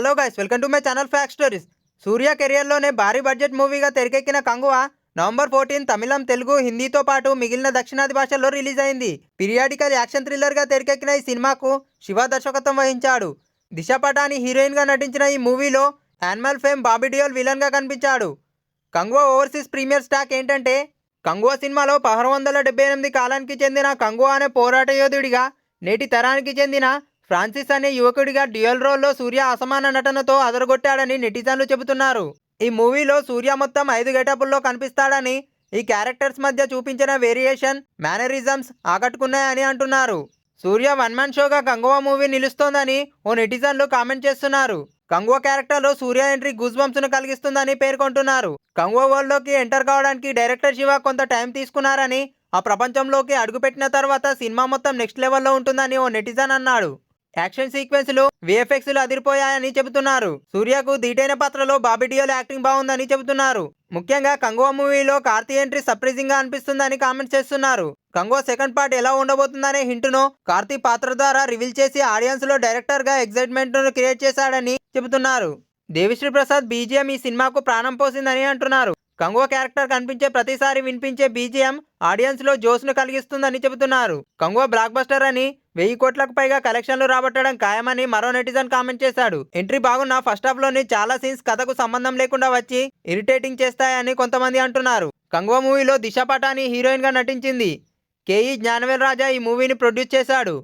Hello guys, welcome to my channel fact stories. Suriya కెరియర్లోనే భారీ budget మూవీగా తెరకెక్కిన కంగువా నవంబర్ 14 తమిళం, తెలుగు, హిందీతో పాటు మిగిలిన దక్షిణాది భాషల్లో రిలీజ్ అయింది. పీరియాడికల్ యాక్షన్ థ్రిల్లర్గా తెరకెక్కిన ఈ సినిమాకు శివ దర్శకత్వం వహించాడు. దిశ పటాని హీరోయిన్గా నటించిన ఈ మూవీలో యానిమల్ ఫేమ్ బాబీ డియోల్ విలన్గా కనిపించాడు. కంగువా ఓవర్సీస్ ప్రీమియర్ స్టాక్ ఏంటంటే, కంగువా సినిమాలో 1678 కాలానికి చెందిన కంగువా అనే పోరాట యోధుడిగా, నేటి తరానికి చెందిన ఫ్రాన్సిస్ అనే యువకుడిగా డ్యూయల్ రోల్లో సూర్య అసమాన నటనతో అదరగొట్టాడని నెటిజన్లు చెబుతున్నారు. ఈ మూవీలో సూర్య మొత్తం 5 గెటపుల్లో కనిపిస్తాడని, ఈ క్యారెక్టర్స్ మధ్య చూపించిన వేరియేషన్, మేనరిజమ్స్ ఆకట్టుకున్నాయని అంటున్నారు. సూర్య వన్ మ్యాన్ షోగా కంగువా మూవీ నిలుస్తోందని ఓ నెటిజన్లు కామెంట్ చేస్తున్నారు. కంగువా క్యారెక్టర్లో సూర్య ఎంట్రీ గూస్ బంప్స్ను కలిగిస్తుందని పేర్కొంటున్నారు. కంగువా వరల్డ్లోకి ఎంటర్ కావడానికి డైరెక్టర్ శివ కొంత టైం తీసుకున్నారని, ఆ ప్రపంచంలోకి అడుగుపెట్టిన తర్వాత సినిమా మొత్తం నెక్స్ట్ లెవెల్లో ఉంటుందని ఓ నెటిజన్ అన్నాడు. యాక్షన్ సీక్వెన్స్లు, విఎఫ్ఎక్స్లు అదిరిపోయాయని చెబుతున్నారు. సూర్యకు ధీటైన పాత్రలో బాబీ డియోల్ యాక్టింగ్ బాగుందని చెబుతున్నారు. ముఖ్యంగా కంగువా మూవీలో కార్తీ ఎంట్రీ సర్ప్రైజింగ్ గా అనిపిస్తుందని కామెంట్స్ చేస్తున్నారు. కంగువా సెకండ్ పార్ట్ ఎలా ఉండబోతుందనే హింటును కార్తీ పాత్ర ద్వారా రివీల్ చేసి ఆడియన్స్ లో డైరెక్టర్ గా ఎక్సైట్మెంట్ ను క్రియేట్ చేశాడని చెబుతున్నారు. దేవిశ్రీ ప్రసాద్ బీజిఎం ఈ సినిమాకు ప్రాణం పోసిందని అంటున్నారు. కంగువా క్యారెక్టర్ కనిపించే ప్రతిసారి వినిపించే బీజిఎం ఆడియన్స్ లో జోష్ ను కలిగిస్తుందని చెబుతున్నారు. కంగువా బ్లాక్ బస్టర్ అని, 1000 కోట్లకు పైగా కలెక్షన్లు రాబట్టడం ఖాయమని మరో నెటిజన్ కామెంట్ చేశాడు. ఎంట్రీ బాగున్న ఫస్ట్ హాఫ్ లోని చాలా సీన్స్ కథకు సంబంధం లేకుండా వచ్చి ఇరిటేటింగ్ చేస్తాయని కొంతమంది అంటున్నారు. కంగువా మూవీలో దిశ పటాని హీరోయిన్ గా నటించింది. కేఈ జ్ఞానవేల్ రాజా ఈ మూవీని ప్రొడ్యూస్ చేశాడు.